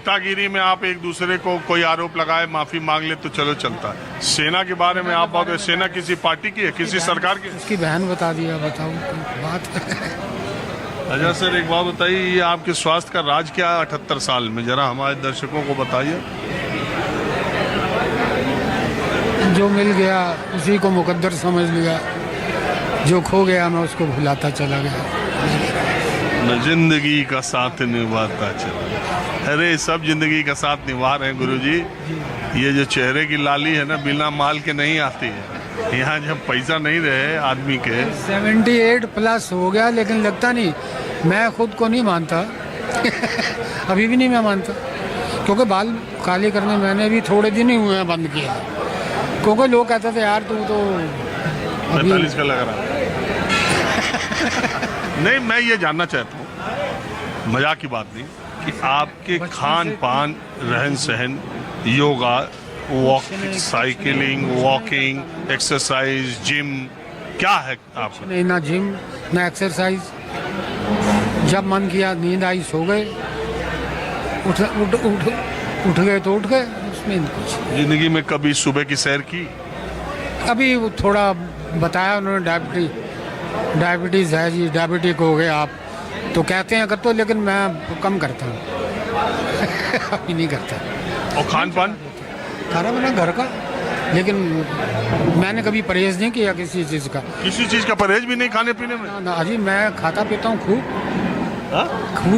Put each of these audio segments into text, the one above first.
नेतागिरी में आप एक दूसरे को कोई आरोप लगाए, माफी मांग ले तो चलो चलता है। सेना के बारे में आप बात, सेना किसी पार्टी की है, किसी सरकार की? उसकी बहन बता दिया, बताओ बात। अच्छा सर, एक बात बताइए, ये आपके स्वास्थ्य का राज क्या है 78 साल में, जरा हमारे दर्शकों को बताइए। जो मिल गया उसी को मुकद्दर समझ लिया, जो खो गया मैं उसको भुलाता चला गया। न जिंदगी का साथ निभाता चला। अरे सब जिंदगी का साथ निभा रहे हैं गुरुजी। ये जो चेहरे की लाली है ना, बिना माल के नहीं आती है। यहाँ जब पैसा नहीं रहे आदमी के। 78 प्लस हो गया, लेकिन लगता नहीं, मैं खुद को नहीं मानता। अभी भी नहीं मैं मानता, क्योंकि बाल काले करने मैंने भी थोड़े दिन ही हुए हैं बंद किया, क्योंकि लोग कहते थे यार तू तो 45 का लग रहा है। नहीं, मैं ये जानना चाहता हूँ, मजाक की बात नहीं, कि आपके खान पान, रहन सहन, yoga, walking, cycling, walking, exercise, gym, क्या है आपका? नहीं, ना जिम ना एक्सरसाइज। जब मन किया, नींद आई सो गए, उठ उठ उठ उठ गए तो उठ गए, उसमें कुछ। जिंदगी में कभी सुबह की सैर की? अभी थोड़ा बताया उन्होंने, डायबिटीज़ है जी, डायबिटिक हो गए आप, तो कहते हैं कर तो, लेकिन मैं कम करता हूँ। अभी नहीं करता। और खान पान? खाना बना घर का, लेकिन मैंने कभी परहेज नहीं किया किसी चीज़ का। किसी चीज का परहेज भी नहीं खाने पीने में? ना अजी, मैं खाता पीता हूँ खूब,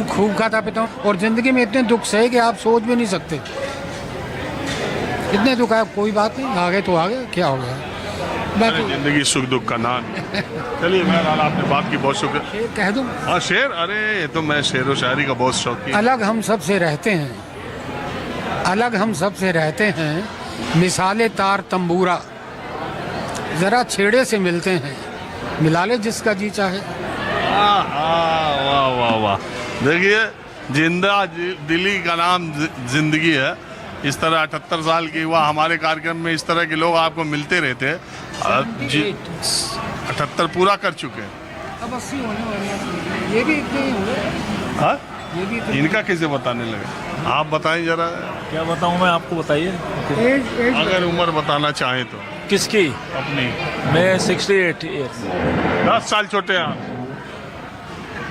खूब खाता पीता हूँ, और ज़िंदगी में इतने दुख सहे कि आप सोच भी नहीं सकते। इतने दुख है, कोई बात नहीं, आगे तो आगे, क्या हो गया। जिंदगी सुख दुख का नाम। चलिए, बहरहाल आपने बात की, बहुत शुक्रिया। कह दूँ? हाँ शेर, अरे ये तो मैं शेर व शायरी का बहुत शौकीन। अलग हम सब से रहते हैं, अलग हम सब से रहते हैं, मिसाले तार तंबूरा, जरा छेड़े से मिलते हैं, मिला ले जिसका जी चाहे। वाह वाह वाह। देखिए, जिंदा दिली का नाम जिंदगी है। इस तरह 78 साल की हुआ, हमारे कार्यक्रम में इस तरह के लोग आपको मिलते रहते हैं। 78 पूरा कर चुके हैं, अब 80 होने वाले हैं। ये भी इतने ही होंगे। हाँ? ये भी इतने। इनका कैसे बताने लगे? आप बताएं जरा। क्या बताऊं मैं आपको, बताइए। एज अगर उम्र बताना चाहें तो। किसकी? अपनी। मैं 68 ईयर्स। 10 साल छोटे हैं आप,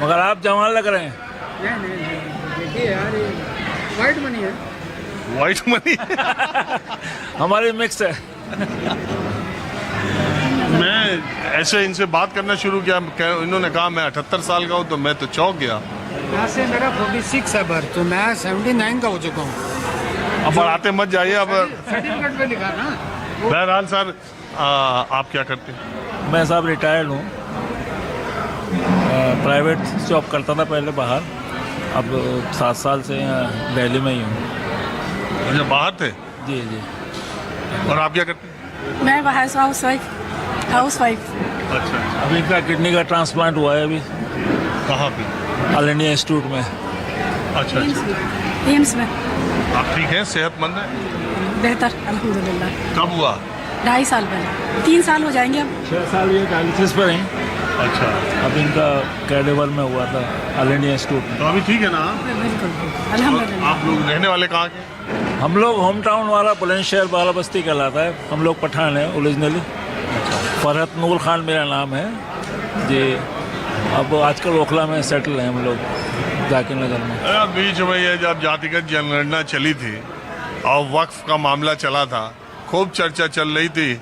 मगर आप जवान लग रहे हैं। नहीं, देखिए यार, ये वाइट मनी है। White money. हमारी मिक्स है। मैं ऐसे इनसे बात करना शुरू किया, इन्होंने कहा मैं 78 साल का हूँ, तो मैं तो चौंक गया। यहाँ से मेरा 46 है बर्थ, तो मैं 79 का हो चुका हूँ। अब बढ़ाते मत जाइए। अब सर्टिफिकेट पे लिखा ना। बहरहाल सर, आप क्या करते हैं? मैं साहब रिटायर्ड हूँ, प्राइवेट जॉब करता था पहले बाहर, अब 7 साल से यहाँ दिल्ली में ही हूँ। अच्छा, बाहर थे? जी जी। और आप क्या करते हैं? मैं बाहर से हाउस वाइफ। अच्छा, अभी इनका किडनी का ट्रांसप्लांट हुआ है अभी। कहाँ पे? ऑल इंडिया इंस्टीट्यूट में। अच्छा अच्छा। एम्स में। आप ठीक हैं, सेहतमंद हैं? बेहतर अल्हम्दुलिल्लाह। कब हुआ? 2.5 साल पहले, 3 साल हो जाएंगे अब। 6 साल ये डायलिसिस पर हैं। अच्छा, अब इनका कैडेवर में हुआ था ऑल इंडिया इंस्टीट्यूट में। तो अभी ठीक है ना? बिल्कुल और अल्हम्दुलिल्लाह। आप लोग रहने वाले कहाँ के? हम लोग होम टाउन वाला बुलंदशहर बाला बस्ती कहलाता है। हम लोग पठान हैं ओरिजिनली। फरहत नूर खान मेरा नाम है जी। अब आजकल ओखला में सेटल हैं हम लोग, जाकिर नगर में। बीच में ये जब जातिगत जनगणना चली थी और वक्फ का मामला चला था, खूब चर्चा चल रही थी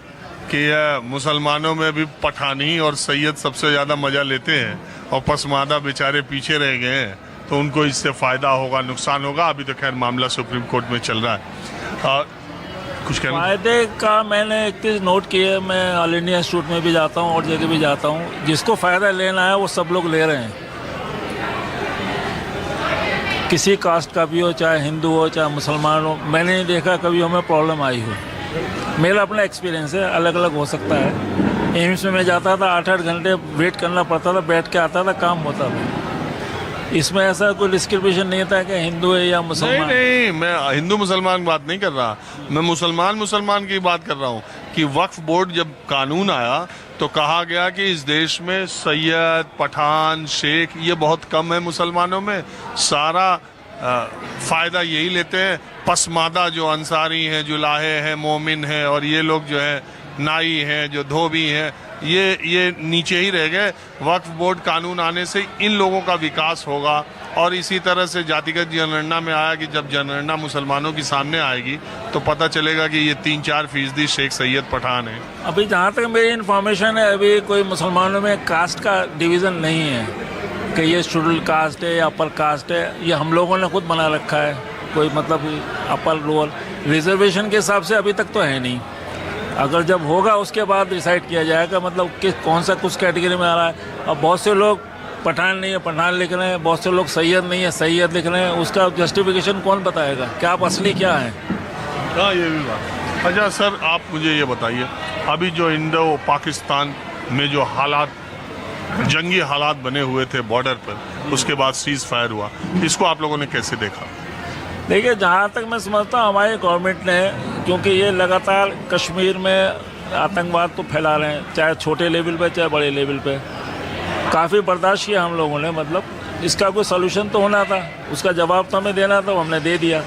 कि मुसलमानों में भी पठानी और सैयद सबसे ज़्यादा मज़ा लेते हैं और पसमादा बेचारे पीछे रह गए हैं, तो उनको इससे फ़ायदा होगा, नुकसान होगा। अभी तो खैर मामला सुप्रीम कोर्ट में चल रहा है। कुछ कहना? फायदे का मैंने एक चीज़ नोट की है, मैं ऑल इंडिया इंस्टीट्यूट में भी जाता हूँ और जगह भी जाता हूँ, जिसको फ़ायदा लेना है वो सब लोग ले रहे हैं। किसी कास्ट का भी हो, चाहे हिंदू हो चाहे मुसलमान हो, मैंने नहीं देखा कभी हमें प्रॉब्लम आई हो। मेरा अपना एक्सपीरियंस है, अलग अलग हो सकता है। एम्स में मैं जाता था, 8-8 घंटे वेट करना पड़ता था, बैठ के आता था, काम होता था। इसमें ऐसा कोई डिस्क्रिमिनेशन नहीं था कि हिंदू है या मुसलमान। नहीं, मैं हिंदू मुसलमान की बात नहीं कर रहा, मैं मुसलमान की बात कर रहा हूँ कि वक्फ बोर्ड जब कानून आया तो कहा गया कि इस देश में सैयद, पठान, शेख ये बहुत कम है मुसलमानों में, सारा फ़ायदा यही लेते हैं। पसमादा जो अंसारी हैं, जुलाहे हैं, मोमिन हैं, और ये लोग जो है नाई हैं, जो धोबी हैं, ये नीचे ही रह गए। वक्फ बोर्ड कानून आने से इन लोगों का विकास होगा। और इसी तरह से जातिगत जनगणना में आया कि जब जनगणना मुसलमानों की सामने आएगी तो पता चलेगा कि ये 3-4% शेख सैयद पठान है। अभी जहाँ तक मेरी इन्फॉर्मेशन है, अभी कोई मुसलमानों में कास्ट का डिवीज़न नहीं है कि ये शेड्यूल कास्ट है या अपर कास्ट है। ये हम लोगों ने खुद बना रखा है। कोई मतलब अपर लोअर रिजर्वेशन के हिसाब से अभी तक तो है नहीं। अगर जब होगा उसके बाद डिसाइड किया जाएगा मतलब कि कौन सा कुछ कैटेगरी में आ रहा है। अब बहुत से लोग पठान नहीं है पठान लिख रहे हैं, बहुत से लोग सैयद नहीं है सैयद लिख रहे हैं। उसका जस्टिफिकेशन कौन बताएगा क्या आप असली क्या है? हाँ, ये भी बात। अच्छा सर, आप मुझे ये बताइए, अभी जो इंडो पाकिस्तान में जो हालात, जंगी हालात बने हुए थे बॉर्डर पर, उसके बाद सीज फायर हुआ, इसको आप लोगों ने कैसे देखा? देखिए, जहाँ तक मैं समझता हूँ हमारी गवर्नमेंट ने, क्योंकि ये लगातार कश्मीर में आतंकवाद तो फैला रहे हैं, चाहे छोटे लेवल पे चाहे बड़े लेवल पे, काफ़ी बर्दाश्त किया हम लोगों ने। मतलब इसका कोई सलूशन तो होना था, उसका जवाब तो हमें देना था, वो हमने दे दिया।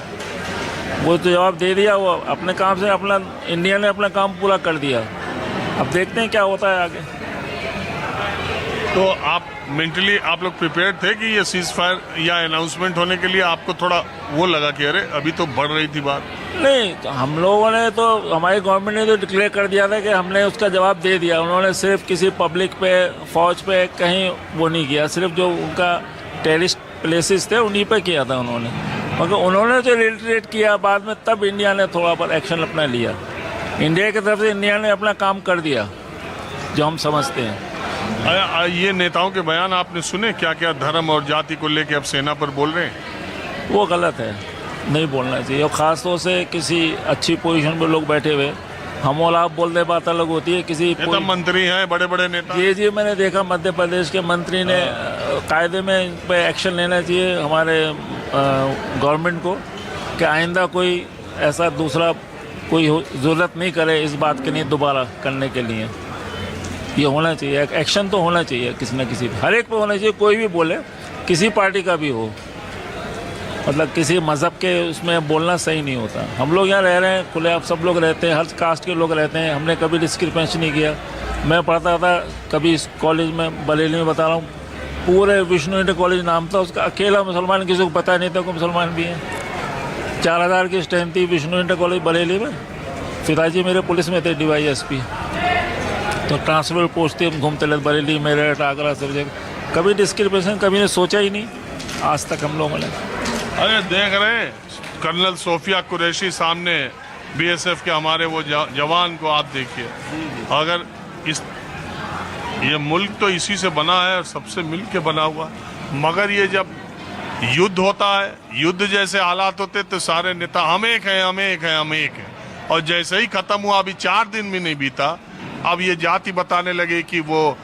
वो तो जवाब दे दिया, वो अपने काम से अपना इंडिया ने अपना काम पूरा कर दिया। अब देखते हैं क्या होता है आगे। तो आप मेंटली आप लोग प्रिपेयर्ड थे कि ये सीज फायर या अनाउंसमेंट होने के लिए आपको थोड़ा वो लगा कि अरे अभी तो बढ़ रही थी बात? नहीं, तो हम लोगों ने तो, हमारी गवर्नमेंट ने तो डिक्लेयर कर दिया था कि हमने उसका जवाब दे दिया। उन्होंने सिर्फ किसी पब्लिक पे, फौज पे कहीं वो नहीं किया, सिर्फ जो उनका टेररिस्ट प्लेसेस थे उन्हीं पे किया था उन्होंने। मगर उन्होंने जो रिट्रीट किया बाद में, तब इंडिया ने थोड़ा पर एक्शन अपना लिया। इंडिया की तरफ से इंडिया ने अपना काम कर दिया जो हम समझते हैं। ये नेताओं के बयान आपने सुने, क्या क्या धर्म और जाति को लेके अब सेना पर बोल रहे हैं? वो गलत है, नहीं बोलना चाहिए। और ख़ास तौर से किसी अच्छी पोजीशन पर लोग बैठे हुए, हम और आप बोलते बात अलग होती है। किसी नेता मंत्री हैं, बड़े बड़े नेता। जी, मैंने देखा मध्य प्रदेश के मंत्री ने कायदे में इन पे एक्शन लेना चाहिए हमारे गवर्नमेंट को, कि आइंदा कोई ऐसा दूसरा कोई ज़रूरत नहीं करे इस बात के लिए दोबारा करने के लिए। ये होना चाहिए, एक्शन तो होना चाहिए किसी न किसी, हर एक पे होना चाहिए। कोई भी बोले, किसी पार्टी का भी हो, मतलब किसी मज़हब के उसमें बोलना सही नहीं होता। हम लोग यहाँ रह रहे हैं खुले, आप सब लोग रहते हैं, हर कास्ट के लोग रहते हैं। हमने कभी डिस्क्रिमिनेशन नहीं किया। मैं पढ़ता था कभी इस कॉलेज में, बरेली में बता रहा हूँ, पूरे विष्णु इंटर कॉलेज नाम था उसका, अकेला मुसलमान, किसी को पता नहीं था कोई मुसलमान भी है। 4000 की स्ट्रेंथ थी विष्णु इंटर कॉलेज बरेली में। पिताजी मेरे पुलिस में थे, DYSP, तो ट्रांसफर पोस्ट थी, हम घूमते रहते बरेली, मेरठ, आगरा, सब जगह। कभी डिस्क्रिमिनेशन कभी ने सोचा ही नहीं आज तक हम लोगों ने। अरे देख रहे हैं कर्नल सोफिया कुरैशी सामने, BSF के हमारे वो जवान को आप देखिए। अगर ये मुल्क तो इसी से बना है और सबसे मिल के बना हुआ, मगर ये जब युद्ध होता है, युद्ध जैसे हालात होते तो सारे नेता हम एक हैं, हम एक हैं, हम एक हैं, और जैसे ही खत्म हुआ, अभी 4 दिन भी नहीं बीता, अब ये जाति बताने लगे कि वो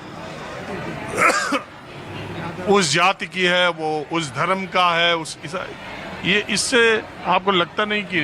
उस जाति की है, वो उस धर्म का है, ये इससे आपको लगता नहीं कि